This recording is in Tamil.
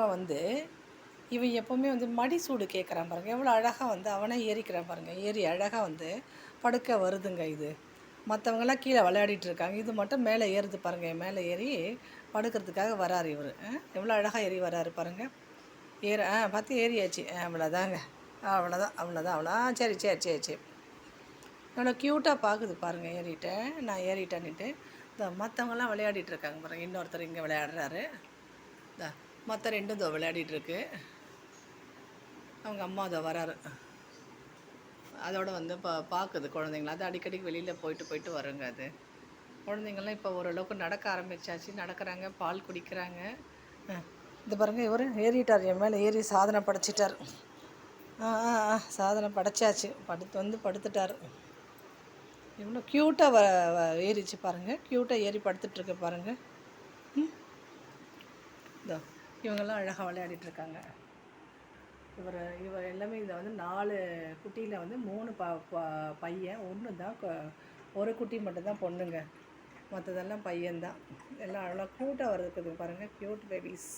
இவன் வந்து இவன் எப்போவுமே வந்து மடிசூடு கேட்குறான் பாருங்கள். எவ்வளோ அழகாக வந்து அவனே ஏறிக்கிறான் பாருங்கள். ஏறி அழகாக வந்து படுக்க வருதுங்க இது. மற்றவங்கெல்லாம் கீழே விளையாடிட்டு இருக்காங்க. இது மட்டும் மேலே ஏறுது பாருங்கள். மேலே ஏறி படுக்கிறதுக்காக வராரு இவர். எவ்வளோ அழகாக ஏறி வராரு பாருங்கள். பார்த்து ஏறியாச்சு. அவ்வளோதாங்க. அவ்வளோதான் அவ்வளோதான் அவ்வளோ சரி சரி சரி சரி. எவ்வளோ க்யூட்டாக பார்க்குது பாருங்கள். ஏறிட்டேன் நான் ஏறிட்டேன்னுட்டு. இந்த மற்றவங்கெல்லாம் விளையாடிட்டு இருக்காங்க பாருங்கள். இன்னொருத்தர் இங்கே விளையாடுறாரு. மற்ற ரெண்டும் இதோ விளையாடிட்டுருக்கு. அவங்க அம்மா அதோ வராரு. அதோடு வந்து பார்க்குது குழந்தைங்கள. அது அடிக்கடிக்கு வெளியில் போயிட்டு வருங்க அது. குழந்தைங்கள்லாம் இப்போ ஓரளவுக்கு நடக்க ஆரம்பித்தாச்சு. நடக்கிறாங்க, பால் குடிக்கிறாங்க. இது பாருங்கள், இவர் ஏறிட்டார். என் மேலே ஏறி சாதனை படைச்சிட்டார். சாதனை படைச்சாச்சு. படுத்துட்டார். இவ்வளோ க்யூட்டாக ஏறிச்சு பாருங்கள். க்யூட்டாக ஏறி படுத்துட்ருக்கு பாருங்கள். இதோ இவங்கெல்லாம் அழகாக விளையாடிட்டுருக்காங்க. இவர் எல்லாமே இதில் வந்து 4 குட்டியில் வந்து 3 பையன், 1 தான் ஒரு குட்டி மட்டும்தான் பொண்ணுங்க. மற்றதெல்லாம் பையன்தான். எல்லாம் அவ்வளோ க்யூட்டாக இருக்குது பாருங்கள். Cute babies.